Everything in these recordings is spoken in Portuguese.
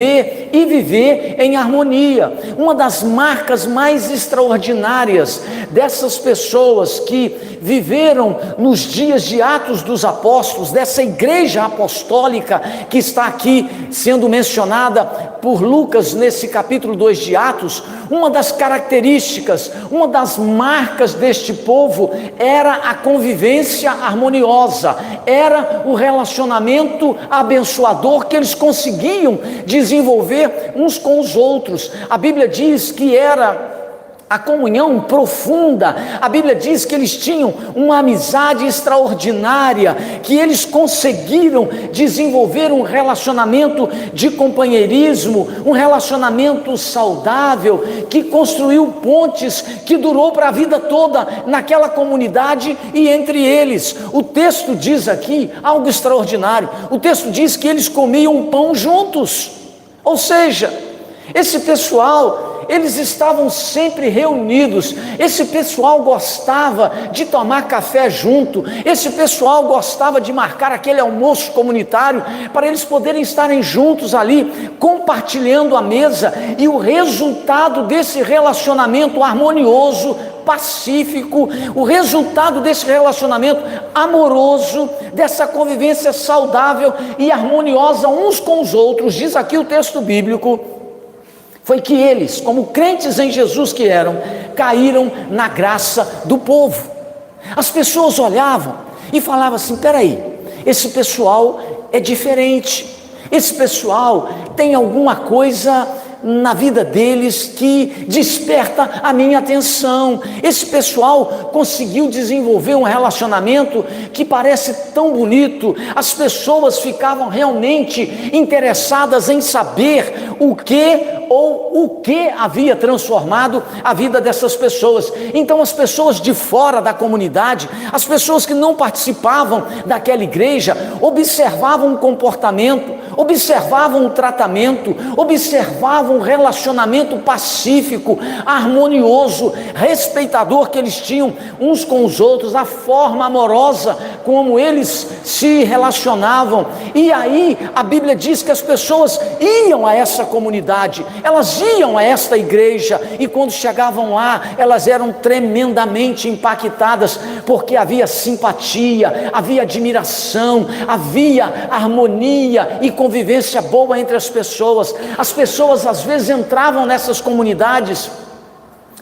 e viver em harmonia. Uma das marcas mais extraordinárias dessas pessoas que viveram nos dias de Atos dos Apóstolos, dessa igreja apostólica que está aqui sendo mencionada por Lucas nesse capítulo 2 de Atos, uma das características, uma das marcas deste povo era a convivência harmoniosa, era o relacionamento abençoador que eles conseguiam desenvolver uns com os outros. A Bíblia diz que era a comunhão profunda. A Bíblia diz que eles tinham uma amizade extraordinária, que eles conseguiram desenvolver um relacionamento de companheirismo, um relacionamento saudável, que construiu pontes, que durou para a vida toda naquela comunidade e entre eles. O texto diz aqui algo extraordinário. O texto diz que eles comiam pão juntos, ou seja, esse pessoal, eles estavam sempre reunidos. Esse pessoal gostava de tomar café junto, esse pessoal gostava de marcar aquele almoço comunitário, para eles poderem estarem juntos ali, compartilhando a mesa, e o resultado desse relacionamento harmonioso, pacífico, o resultado desse relacionamento amoroso, dessa convivência saudável e harmoniosa uns com os outros, diz aqui o texto bíblico, foi que eles, como crentes em Jesus que eram, caíram na graça do povo. As pessoas olhavam e falavam assim: peraí, esse pessoal é diferente, esse pessoal tem alguma coisa na vida deles que desperta a minha atenção. Esse pessoal conseguiu desenvolver um relacionamento que parece tão bonito. As pessoas ficavam realmente interessadas em saber o que havia transformado a vida dessas pessoas. Então as pessoas de fora da comunidade, as pessoas que não participavam daquela igreja, observavam o comportamento, observavam o tratamento, observavam o relacionamento pacífico, harmonioso, respeitador que eles tinham uns com os outros, a forma amorosa como eles se relacionavam. E aí a Bíblia diz que as pessoas iam a essa comunidade, elas iam a esta igreja, e quando chegavam lá, elas eram tremendamente impactadas, porque havia simpatia, havia admiração, havia harmonia e convivência boa entre as pessoas. As pessoas às vezes entravam nessas comunidades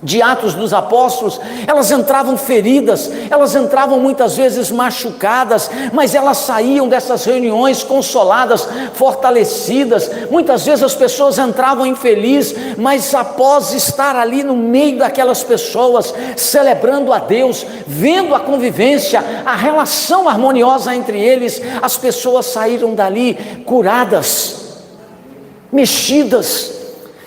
de Atos dos Apóstolos, elas entravam feridas, elas entravam muitas vezes machucadas, mas elas saíam dessas reuniões consoladas, fortalecidas. Muitas vezes as pessoas entravam infelizes, mas após estar ali no meio daquelas pessoas, celebrando a Deus, vendo a convivência, a relação harmoniosa entre eles, as pessoas saíram dali curadas, mexidas.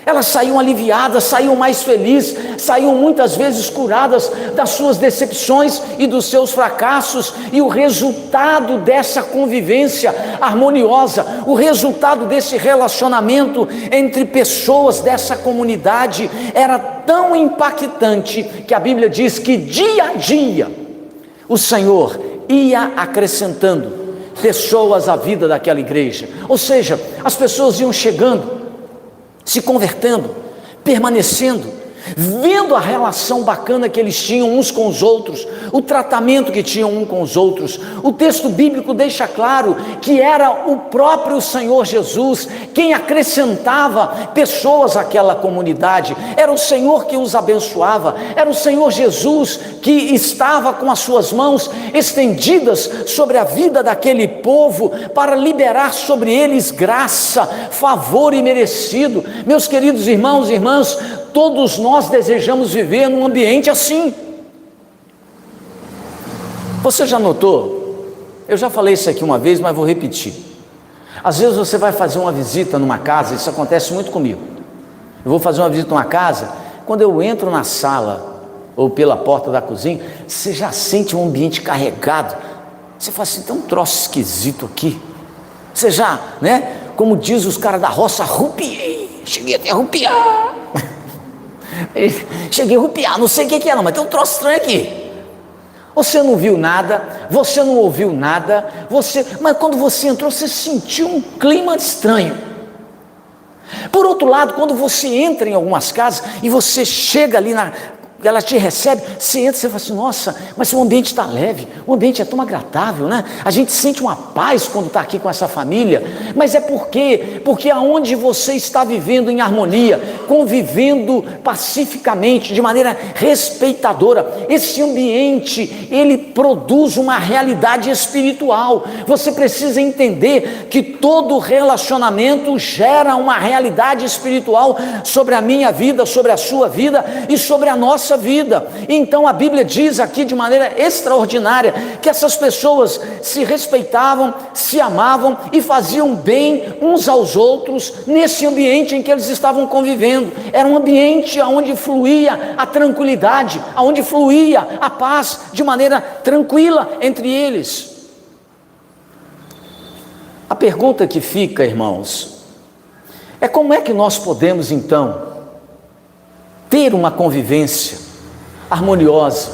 Elas saíam aliviadas, saíam mais felizes, saíam muitas vezes curadas das suas decepções e dos seus fracassos. E o resultado dessa convivência harmoniosa, o resultado desse relacionamento entre pessoas dessa comunidade era tão impactante que a Bíblia diz que dia a dia o Senhor ia acrescentando pessoas à vida daquela igreja. Ou seja, as pessoas iam chegando, se convertendo, permanecendo, vendo a relação bacana que eles tinham uns com os outros, o tratamento que tinham uns com os outros. O texto bíblico deixa claro que era o próprio Senhor Jesus quem acrescentava pessoas àquela comunidade, era o Senhor que os abençoava, era o Senhor Jesus que estava com as suas mãos estendidas sobre a vida daquele povo, para liberar sobre eles graça, favor imerecido. Meus queridos irmãos e irmãs, todos nós desejamos viver num ambiente assim. Você já notou? Eu já falei isso aqui uma vez, mas vou repetir. Às vezes você vai fazer uma visita numa casa, isso acontece muito comigo. Eu vou fazer uma visita numa casa, quando eu entro na sala ou pela porta da cozinha, você já sente um ambiente carregado. Você fala assim: tem um troço esquisito aqui. Você já, né? Como diz os caras da roça, arrupiei, cheguei até a arrupiar. Cheguei a arrupiar, não sei o que é não, mas tem um troço estranho aqui. Você não viu nada, você não ouviu nada, mas quando você entrou, você sentiu um clima estranho. Por outro lado, quando você entra em algumas casas e você chega ali ela te recebe, você entra e você fala assim, nossa, mas o ambiente está leve, o ambiente é tão agradável, né? A gente sente uma paz quando está aqui com essa família. Mas é por quê? Porque aonde você está vivendo em harmonia, convivendo pacificamente, de maneira respeitadora, esse ambiente, ele produz uma realidade espiritual. Você precisa entender que todo relacionamento gera uma realidade espiritual sobre a minha vida, sobre a sua vida e sobre a nossa vida. Então a Bíblia diz aqui de maneira extraordinária que essas pessoas se respeitavam, se amavam e faziam bem uns aos outros nesse ambiente em que eles estavam convivendo. Era um ambiente onde fluía a tranquilidade, onde fluía a paz de maneira tranquila entre eles. A pergunta que fica, irmãos, é como é que nós podemos então ter uma convivência harmoniosa?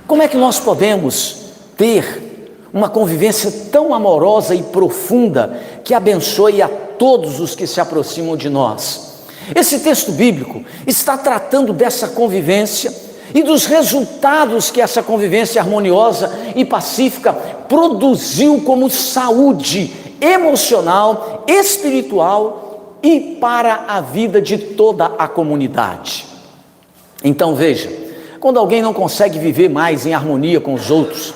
Como é que nós podemos ter uma convivência tão amorosa e profunda que abençoe a todos os que se aproximam de nós? Esse texto bíblico está tratando dessa convivência e dos resultados que essa convivência harmoniosa e pacífica produziu como saúde emocional, espiritual e para a vida de toda a comunidade. Então veja, quando alguém não consegue viver mais em harmonia com os outros,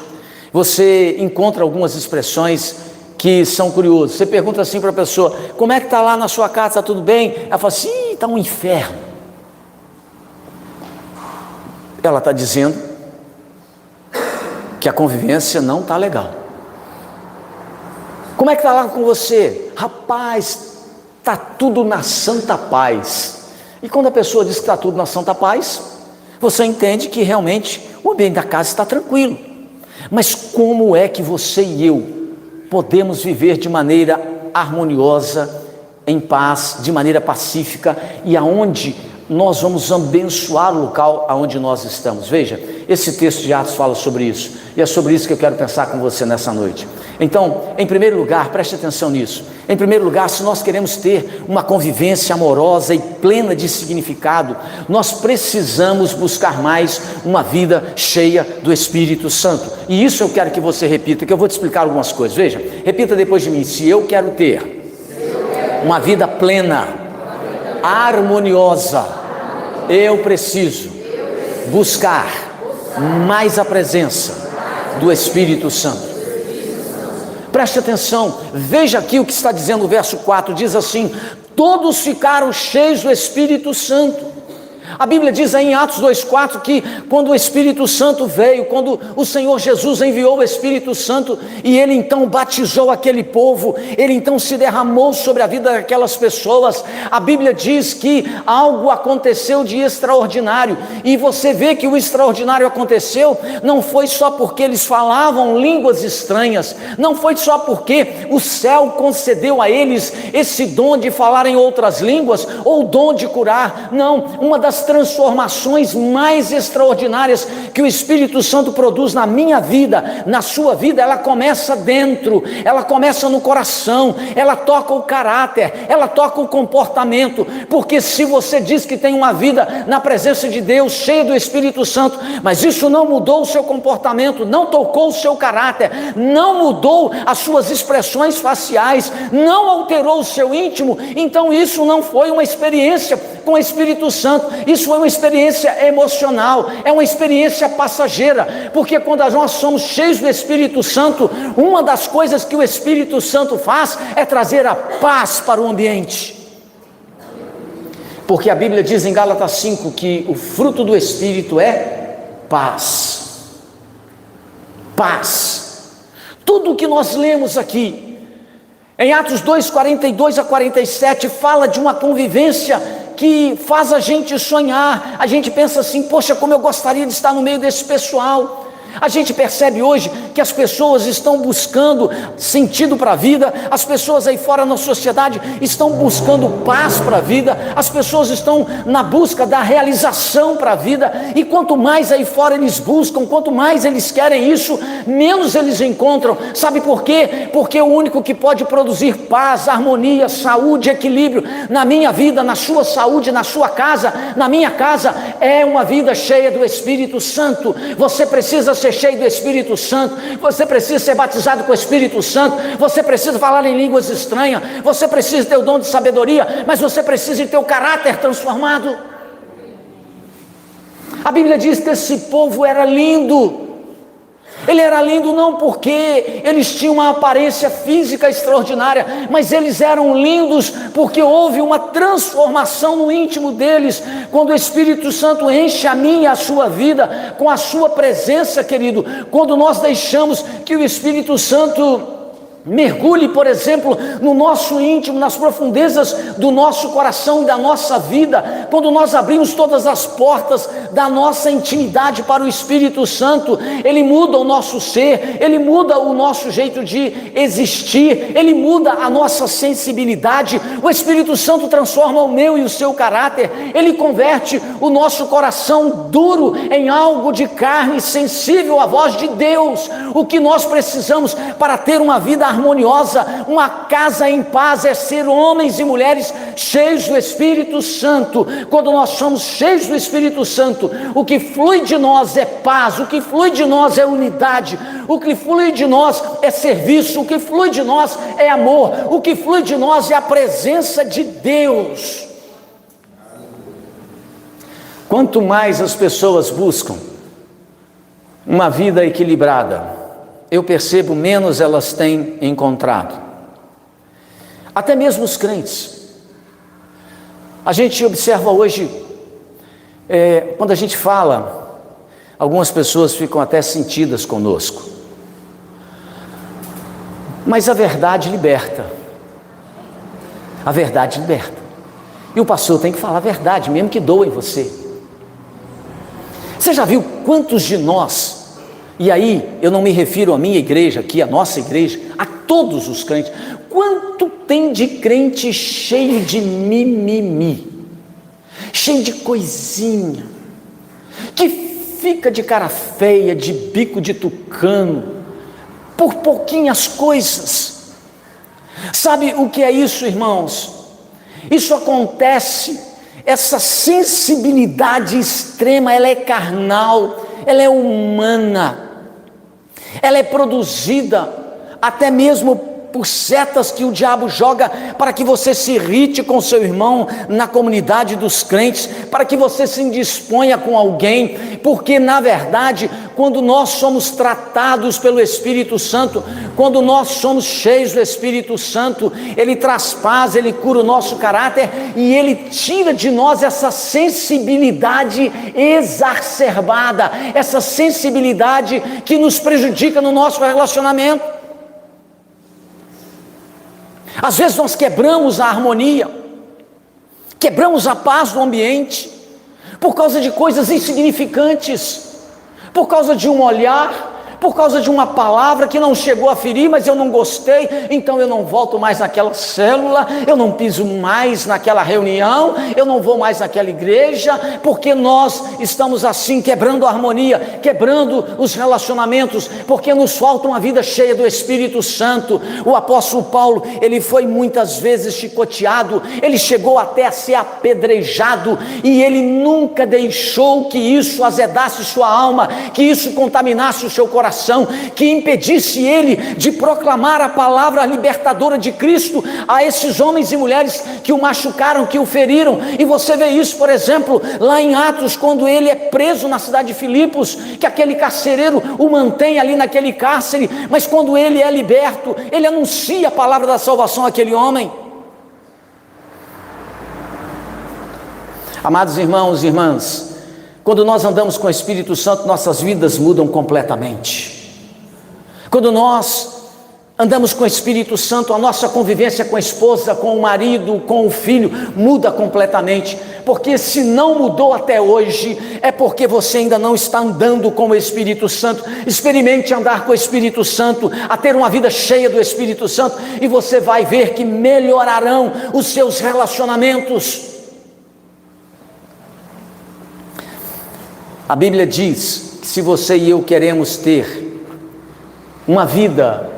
você encontra algumas expressões que são curiosas. Você pergunta assim para a pessoa, como é que está lá na sua casa, está tudo bem? Ela fala assim, está um inferno. Ela está dizendo que a convivência não está legal. Como é que está lá com você? Rapaz, está tudo na santa paz. E quando a pessoa diz que está tudo na santa paz, você entende que realmente o ambiente da casa está tranquilo. Mas como é que você e eu podemos viver de maneira harmoniosa, em paz, de maneira pacífica, e aonde nós vamos abençoar o local aonde nós estamos? Veja, esse texto de Atos fala sobre isso, e é sobre isso que eu quero pensar com você nessa noite. Então, em primeiro lugar, preste atenção nisso. Em primeiro lugar, se nós queremos ter uma convivência amorosa e plena de significado, nós precisamos buscar mais uma vida cheia do Espírito Santo. E isso eu quero que você repita, que eu vou te explicar algumas coisas. Veja, repita depois de mim. Se eu quero ter uma vida plena, harmoniosa, eu preciso buscar mais a presença do Espírito Santo. Preste atenção, veja aqui o que está dizendo o verso 4, diz assim, todos ficaram cheios do Espírito Santo. A Bíblia diz aí em Atos 2,4 que quando o Espírito Santo veio, quando o Senhor Jesus enviou o Espírito Santo e ele então batizou aquele povo, ele então se derramou sobre a vida daquelas pessoas, a Bíblia diz que algo aconteceu de extraordinário, e você vê que o extraordinário aconteceu, não foi só porque eles falavam línguas estranhas, não foi só porque o céu concedeu a eles esse dom de falar em outras línguas, ou o dom de curar, não, uma das transformações mais extraordinárias que o Espírito Santo produz na minha vida, na sua vida, ela começa dentro, ela começa no coração, ela toca o caráter, ela toca o comportamento, porque se você diz que tem uma vida na presença de Deus, cheia do Espírito Santo, mas isso não mudou o seu comportamento, não tocou o seu caráter, não mudou as suas expressões faciais, não alterou o seu íntimo, então isso não foi uma experiência com o Espírito Santo, isso é uma experiência emocional, é uma experiência passageira, porque quando nós somos cheios do Espírito Santo, uma das coisas que o Espírito Santo faz é trazer a paz para o ambiente, porque a Bíblia diz em Gálatas 5 que o fruto do Espírito é paz. Paz. Tudo o que nós lemos aqui em Atos 2, 42 a 47 fala de uma convivência que faz a gente sonhar. A gente pensa assim, poxa, como eu gostaria de estar no meio desse pessoal. A gente percebe hoje que as pessoas estão buscando sentido para a vida, as pessoas aí fora na sociedade estão buscando paz para a vida, as pessoas estão na busca da realização para a vida, e quanto mais aí fora eles buscam, quanto mais eles querem isso, menos eles encontram. Sabe por quê? Porque o único que pode produzir paz, harmonia, saúde, equilíbrio na minha vida, na sua saúde, na sua casa, na minha casa, é uma vida cheia do Espírito Santo. Você precisa ser cheio do Espírito Santo, você precisa ser batizado com o Espírito Santo, você precisa falar em línguas estranhas, você precisa ter o dom de sabedoria, mas você precisa ter o caráter transformado. A Bíblia diz que esse povo era lindo. Ele era lindo não porque eles tinham uma aparência física extraordinária, mas eles eram lindos porque houve uma transformação no íntimo deles, quando o Espírito Santo enche a minha e a sua vida com a sua presença, querido. Quando nós deixamos que o Espírito Santo mergulhe, por exemplo, no nosso íntimo, nas profundezas do nosso coração e da nossa vida, quando nós abrimos todas as portas da nossa intimidade para o Espírito Santo, Ele muda o nosso ser, Ele muda o nosso jeito de existir, Ele muda a nossa sensibilidade. O Espírito Santo transforma o meu e o seu caráter, Ele converte o nosso coração duro em algo de carne, sensível à voz de Deus. O que nós precisamos para ter uma vida harmoniosa, uma casa em paz, é ser homens e mulheres cheios do Espírito Santo. Quando nós somos cheios do Espírito Santo, o que flui de nós é paz, o que flui de nós é unidade, o que flui de nós é serviço, o que flui de nós é amor, o que flui de nós é a presença de Deus. Quanto mais as pessoas buscam uma vida equilibrada, eu percebo, menos elas têm encontrado. Até mesmo os crentes. A gente observa hoje, quando a gente fala, algumas pessoas ficam até sentidas conosco. Mas a verdade liberta. A verdade liberta. E o pastor tem que falar a verdade, mesmo que doa em você. Você já viu quantos de nós... E aí, eu não me refiro à minha igreja aqui, à nossa igreja, a todos os crentes. Quanto tem de crente cheio de mimimi, cheio de coisinha, que fica de cara feia, de bico de tucano, por pouquinhas coisas. Sabe o que é isso, irmãos? Isso acontece, essa sensibilidade extrema, ela é carnal, ela é humana. Ela é produzida até mesmo por setas que o diabo joga para que você se irrite com seu irmão na comunidade dos crentes, para que você se indisponha com alguém, porque na verdade, quando nós somos tratados pelo Espírito Santo, quando nós somos cheios do Espírito Santo, Ele traz paz, Ele cura o nosso caráter e Ele tira de nós essa sensibilidade exacerbada, essa sensibilidade que nos prejudica no nosso relacionamento. Às vezes nós quebramos a harmonia, quebramos a paz do ambiente, por causa de coisas insignificantes, por causa de um olhar, por causa de uma palavra que não chegou a ferir, mas eu não gostei, então eu não volto mais naquela célula, eu não piso mais naquela reunião, eu não vou mais naquela igreja, porque nós estamos assim quebrando a harmonia, quebrando os relacionamentos, porque nos falta uma vida cheia do Espírito Santo. O apóstolo Paulo, ele foi muitas vezes chicoteado, ele chegou até a ser apedrejado, e ele nunca deixou que isso azedasse sua alma, que isso contaminasse o seu coração, que impedisse ele de proclamar a palavra libertadora de Cristo a esses homens e mulheres que o machucaram, que o feriram. E você vê isso, por exemplo, lá em Atos, quando ele é preso na cidade de Filipos, que aquele carcereiro o mantém ali naquele cárcere, mas quando ele é liberto, ele anuncia a palavra da salvação àquele homem. Amados irmãos e irmãs, quando nós andamos com o Espírito Santo, nossas vidas mudam completamente. Quando nós andamos com o Espírito Santo, a nossa convivência com a esposa, com o marido, com o filho, muda completamente, porque se não mudou até hoje, é porque você ainda não está andando com o Espírito Santo. Experimente andar com o Espírito Santo, a ter uma vida cheia do Espírito Santo, e você vai ver que melhorarão os seus relacionamentos. A Bíblia diz que se você e eu queremos ter uma vida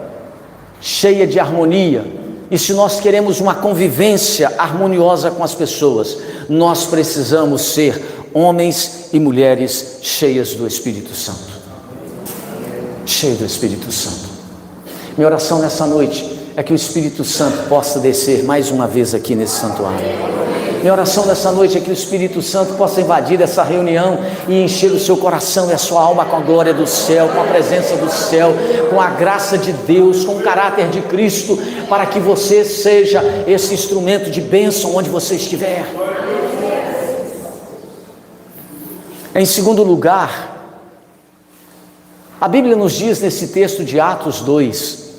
cheia de harmonia, e se nós queremos uma convivência harmoniosa com as pessoas, nós precisamos ser homens e mulheres cheias do Espírito Santo. Cheio do Espírito Santo. Minha oração nessa noite é que o Espírito Santo possa descer mais uma vez aqui nesse santuário. Minha oração nessa noite é que o Espírito Santo possa invadir essa reunião e encher o seu coração e a sua alma com a glória do céu, com a presença do céu, com a graça de Deus, com o caráter de Cristo, para que você seja esse instrumento de bênção onde você estiver. Em segundo lugar, a Bíblia nos diz nesse texto de Atos 2,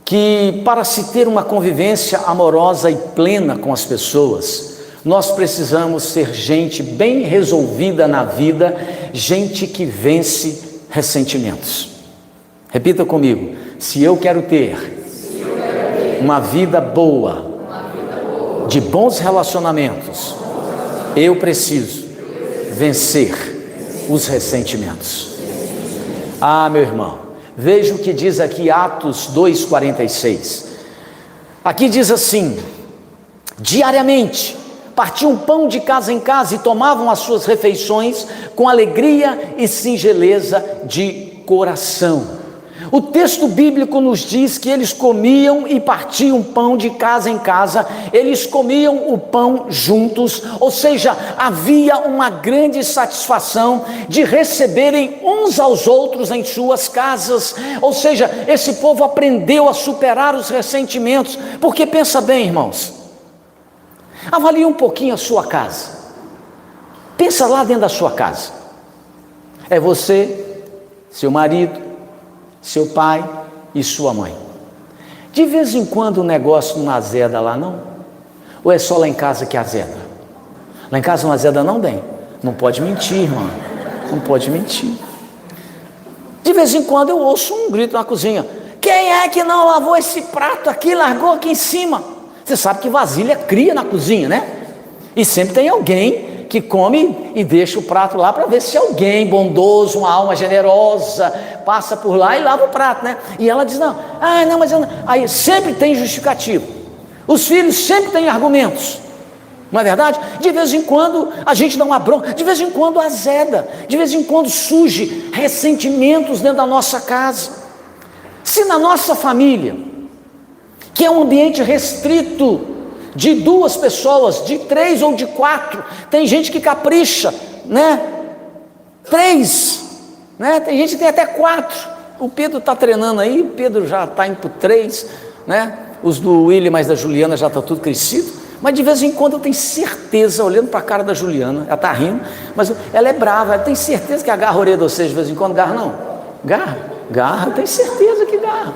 que para se ter uma convivência amorosa e plena com as pessoas, nós precisamos ser gente bem resolvida na vida, gente que vence ressentimentos. Repita comigo: se eu quero ter uma vida boa, de bons relacionamentos, eu preciso vencer os ressentimentos. Ah, meu irmão, veja o que diz aqui Atos 2,46. Aqui diz assim: diariamente partiam pão de casa em casa e tomavam as suas refeições com alegria e singeleza de coração. O texto bíblico nos diz que eles comiam e partiam pão de casa em casa, eles comiam o pão juntos, ou seja, havia uma grande satisfação de receberem uns aos outros em suas casas. Ou seja, esse povo aprendeu a superar os ressentimentos, porque pensa bem, irmãos, avalie um pouquinho a sua casa, pensa lá dentro da sua casa, é você, seu marido, seu pai e sua mãe. De vez em quando o negócio não azeda lá, não? Ou é só lá em casa que azeda? Lá em casa não azeda não, bem? Não pode mentir, irmão, não pode mentir. De vez em quando eu ouço um grito na cozinha: quem é que não lavou esse prato aqui, largou aqui em cima? Você sabe que vasilha cria na cozinha, né? E sempre tem alguém que come e deixa o prato lá para ver se alguém bondoso, uma alma generosa, passa por lá e lava o prato, né? E ela diz: não, mas eu não. Aí sempre tem justificativo. Os filhos sempre têm argumentos, não é verdade? De vez em quando a gente dá uma bronca, de vez em quando azeda, de vez em quando surge ressentimentos dentro da nossa casa. Se na nossa família, que é um ambiente restrito, de 2 pessoas, de 3 ou de 4, tem gente que capricha, né? 3, né? Tem gente que tem até 4. O Pedro está treinando aí, o Pedro já está indo para 3, né? Os do William, mas da Juliana já está tudo crescido. Mas de vez em quando eu tenho certeza, olhando para a cara da Juliana, ela está rindo, mas ela é brava, ela tem certeza que agarra a orelha de vocês de vez em quando. Garra não? Garra, eu tenho certeza que garra.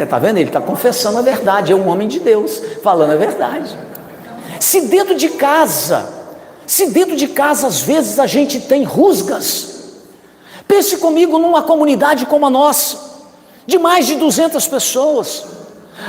Tá vendo? Ele está confessando a verdade, é um homem de Deus, falando a verdade. Se dentro de casa às vezes a gente tem rusgas, pense comigo numa comunidade como a nossa, de mais de 200 pessoas.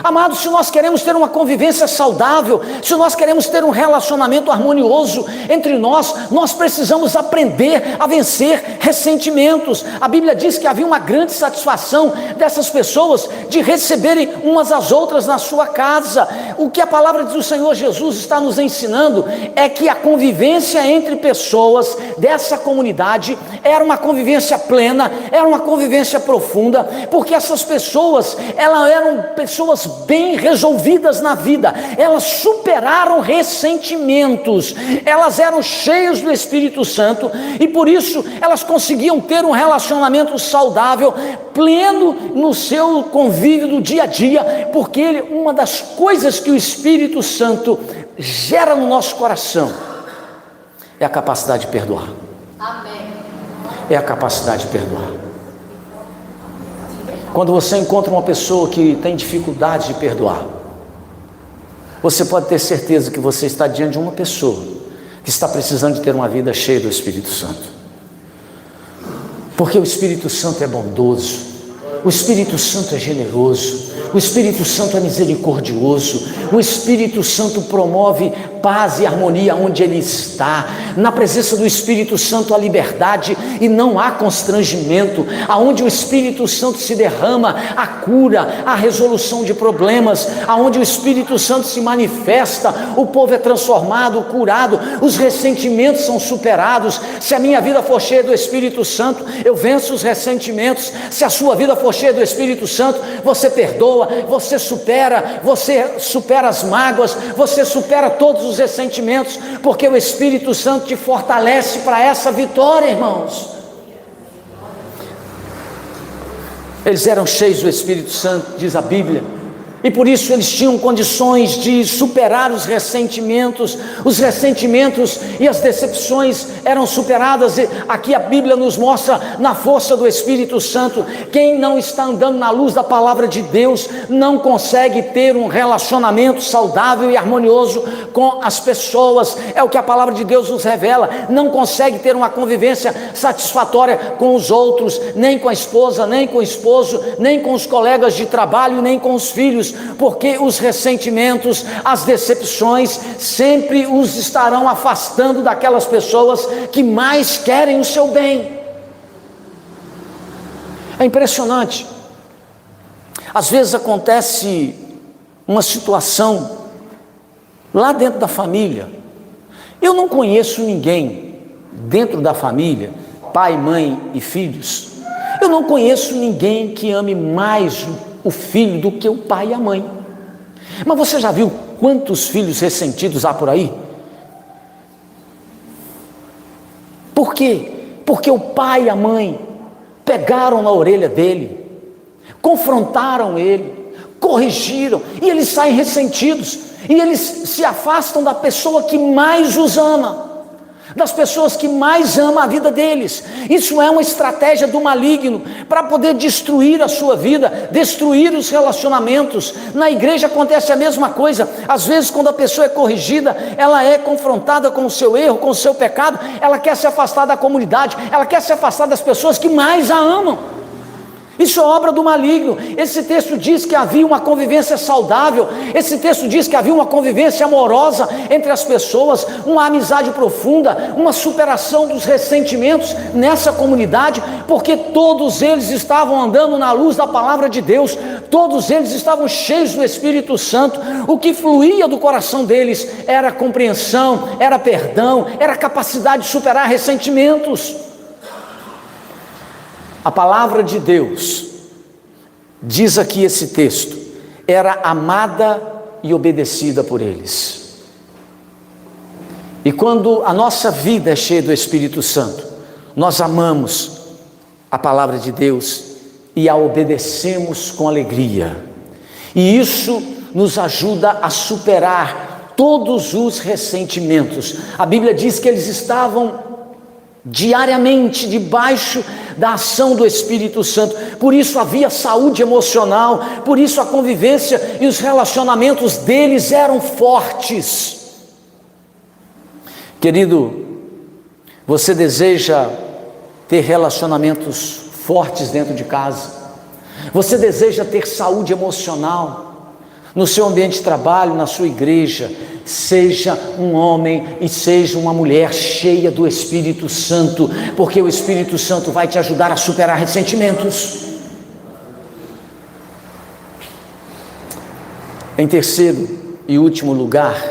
Amados, se nós queremos ter uma convivência saudável, se nós queremos ter um relacionamento harmonioso entre nós, nós precisamos aprender a vencer ressentimentos. A Bíblia diz que havia uma grande satisfação dessas pessoas de receberem umas às outras na sua casa. O que a palavra do Senhor Jesus está nos ensinando é que a convivência entre pessoas dessa comunidade era uma convivência plena, era uma convivência profunda, porque essas pessoas, elas eram pessoas bem resolvidas na vida, elas superaram ressentimentos, elas eram cheias do Espírito Santo e por isso elas conseguiam ter um relacionamento saudável, pleno no seu convívio do dia a dia, porque uma das coisas que o Espírito Santo gera no nosso coração é a capacidade de perdoar. Amém. É a capacidade de perdoar. Quando você encontra uma pessoa que tem dificuldade de perdoar, você pode ter certeza que você está diante de uma pessoa que está precisando de ter uma vida cheia do Espírito Santo. Porque o Espírito Santo é bondoso, o Espírito Santo é generoso, o Espírito Santo é misericordioso, o Espírito Santo promove paz e harmonia onde Ele está. Na presença do Espírito Santo há liberdade e não há constrangimento. Aonde o Espírito Santo se derrama, há cura, há resolução de problemas. Aonde o Espírito Santo se manifesta, o povo é transformado, curado, os ressentimentos são superados. Se a minha vida for cheia do Espírito Santo, eu venço os ressentimentos. Se a sua vida for cheia do Espírito Santo, você perdoa, você supera as mágoas, você supera todos os ressentimentos, porque o Espírito Santo te fortalece para essa vitória, irmãos. Eles eram cheios do Espírito Santo, diz a Bíblia, e por isso eles tinham condições de superar os ressentimentos e as decepções eram superadas. E aqui a Bíblia nos mostra na força do Espírito Santo. Quem não está andando na luz da palavra de Deus não consegue ter um relacionamento saudável e harmonioso com as pessoas. É o que a palavra de Deus nos revela. Não consegue ter uma convivência satisfatória com os outros, nem com a esposa, nem com o esposo, nem com os colegas de trabalho, nem com os filhos, porque os ressentimentos, as decepções sempre os estarão afastando daquelas pessoas que mais querem o seu bem. É impressionante. Às vezes acontece uma situação lá dentro da família. Eu não conheço ninguém dentro da família, pai, mãe e filhos. Eu não conheço ninguém que ame mais o filho do que o pai e a mãe. Mas você já viu quantos filhos ressentidos há por aí? Por quê? Porque o pai e a mãe pegaram na orelha dele, confrontaram ele, corrigiram, e eles saem ressentidos, e eles se afastam da pessoa que mais os ama, das pessoas que mais amam a vida deles. Isso é uma estratégia do maligno para poder destruir a sua vida, destruir os relacionamentos. Na igreja acontece a mesma coisa. Às vezes, quando a pessoa é corrigida, ela é confrontada com o seu erro, com o seu pecado, ela quer se afastar da comunidade, ela quer se afastar das pessoas que mais a amam. Isso é obra do maligno. Esse texto diz que havia uma convivência saudável, esse texto diz que havia uma convivência amorosa entre as pessoas, uma amizade profunda, uma superação dos ressentimentos nessa comunidade, porque todos eles estavam andando na luz da palavra de Deus, todos eles estavam cheios do Espírito Santo. O que fluía do coração deles era compreensão, era perdão, era capacidade de superar ressentimentos. A palavra de Deus, diz aqui esse texto, era amada e obedecida por eles. E quando a nossa vida é cheia do Espírito Santo, nós amamos a palavra de Deus e a obedecemos com alegria. E isso nos ajuda a superar todos os ressentimentos. A Bíblia diz que eles estavam diariamente debaixo da ação do Espírito Santo, por isso havia saúde emocional, por isso a convivência e os relacionamentos deles eram fortes. Querido, você deseja ter relacionamentos fortes dentro de casa? Você deseja ter saúde emocional no seu ambiente de trabalho, na sua igreja? Seja um homem e seja uma mulher cheia do Espírito Santo, porque o Espírito Santo vai te ajudar a superar ressentimentos. Em terceiro e último lugar,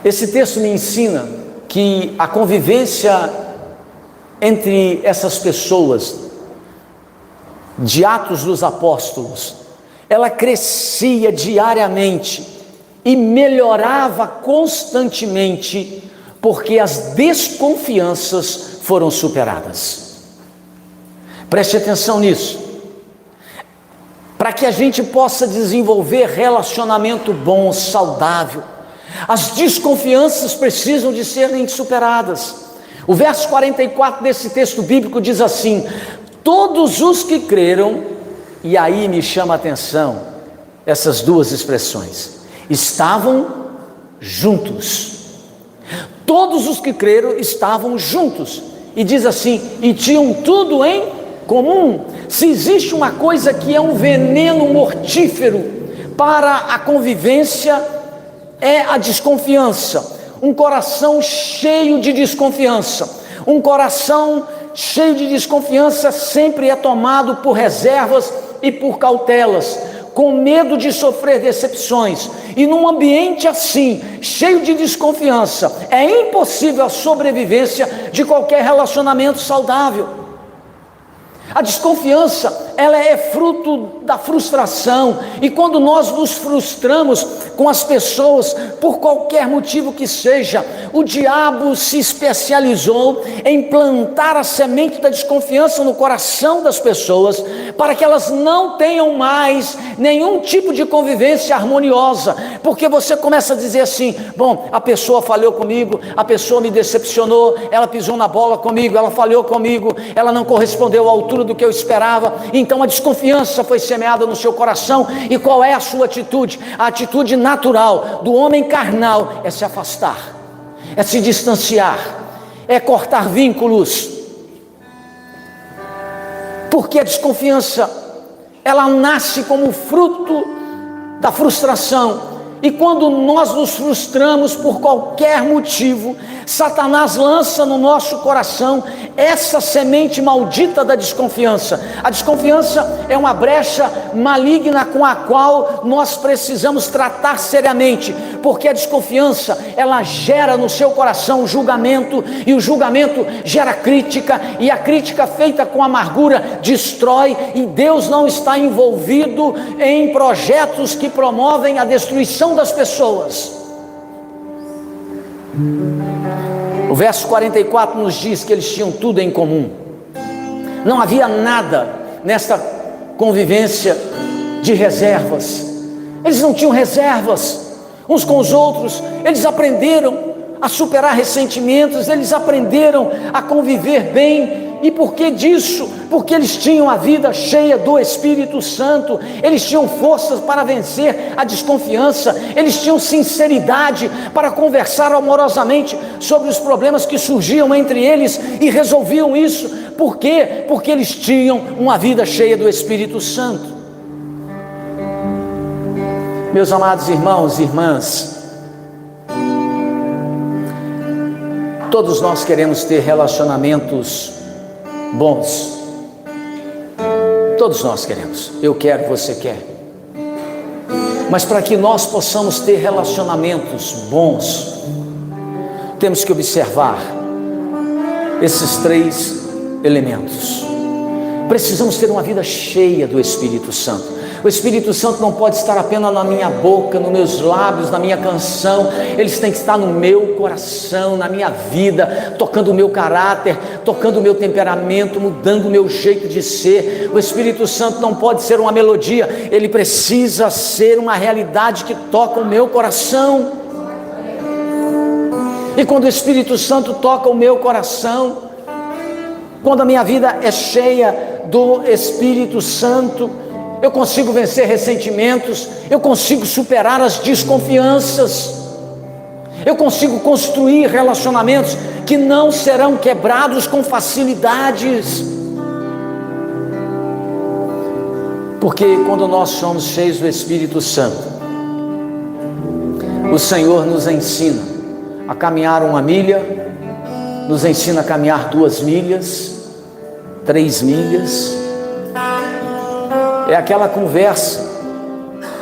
esse texto me ensina que a convivência entre essas pessoas de Atos dos Apóstolos, ela crescia diariamente e melhorava constantemente, porque as desconfianças foram superadas. Preste atenção nisso. Para que a gente possa desenvolver relacionamento bom, saudável, as desconfianças precisam de serem superadas. O verso 44 desse texto bíblico diz assim: Todos os que creram, e aí me chama a atenção essas duas expressões, estavam juntos. Todos os que creram estavam juntos, e diz assim, e tinham tudo em comum. Se existe uma coisa que é um veneno mortífero para a convivência, é a desconfiança. Um coração cheio de desconfiança, um coração cheio de desconfiança sempre é tomado por reservas e por cautelas, com medo de sofrer decepções. E num ambiente assim, cheio de desconfiança, é impossível a sobrevivência de qualquer relacionamento saudável. A desconfiança, ela é fruto da frustração, e quando nós nos frustramos com as pessoas, por qualquer motivo que seja, o diabo se especializou em plantar a semente da desconfiança no coração das pessoas, para que elas não tenham mais nenhum tipo de convivência harmoniosa, porque você começa a dizer assim, bom, a pessoa falhou comigo, a pessoa me decepcionou, ela pisou na bola comigo, ela falhou comigo, ela não correspondeu à altura do que eu esperava, então a desconfiança foi semeada no seu coração. E qual é a sua atitude? A atitude natural do homem carnal é se afastar, é se distanciar, é cortar vínculos, porque a desconfiança, ela nasce como fruto da frustração. E quando nós nos frustramos por qualquer motivo, Satanás lança no nosso coração essa semente maldita da desconfiança. A desconfiança é uma brecha maligna com a qual nós precisamos tratar seriamente, porque a desconfiança, ela gera no seu coração julgamento, e o julgamento gera crítica, e a crítica feita com amargura destrói, e Deus não está envolvido em projetos que promovem a destruição das pessoas. O verso 44 nos diz que eles tinham tudo em comum. Não havia nada nesta convivência de reservas. Eles não tinham reservas uns com os outros. Eles aprenderam a superar ressentimentos, eles aprenderam a conviver bem. E por que disso? Porque eles tinham a vida cheia do Espírito Santo, eles tinham forças para vencer a desconfiança, eles tinham sinceridade para conversar amorosamente sobre os problemas que surgiam entre eles e resolviam isso. Por quê? Porque eles tinham uma vida cheia do Espírito Santo. Meus amados irmãos e irmãs, todos nós queremos ter relacionamentos bons. Todos nós queremos. Eu quero, você quer. Mas para que nós possamos ter relacionamentos bons, temos que observar esses três elementos. Precisamos ter uma vida cheia do Espírito Santo. O Espírito Santo não pode estar apenas na minha boca, nos meus lábios, na minha canção. Ele tem que estar no meu coração, na minha vida, tocando o meu caráter, tocando o meu temperamento, mudando o meu jeito de ser. O Espírito Santo não pode ser uma melodia, ele precisa ser uma realidade que toca o meu coração. E quando o Espírito Santo toca o meu coração, quando a minha vida é cheia do Espírito Santo, eu consigo vencer ressentimentos, eu consigo superar as desconfianças, eu consigo construir relacionamentos que não serão quebrados com facilidades. Porque quando nós somos cheios do Espírito Santo, o Senhor nos ensina a caminhar 1 milha, nos ensina a caminhar 2 milhas, 3 milhas. É aquela conversa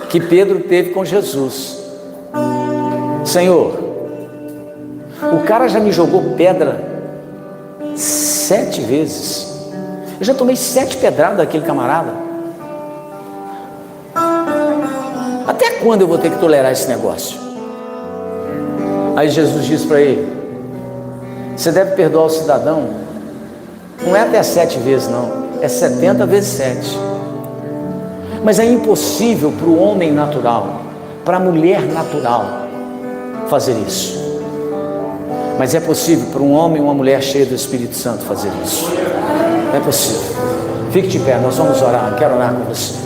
que Pedro teve com Jesus. Senhor, o cara já me jogou pedra 7 vezes. Eu já tomei 7 pedradas daquele camarada. Até quando eu vou ter que tolerar esse negócio? Aí Jesus diz para ele: você deve perdoar o cidadão. Não é até 7 vezes não, é 70 vezes 7. Mas é impossível para o homem natural, para a mulher natural fazer isso. Mas é possível para um homem e uma mulher cheia do Espírito Santo fazer isso. É possível. Fique de pé, nós vamos orar, quero orar com você.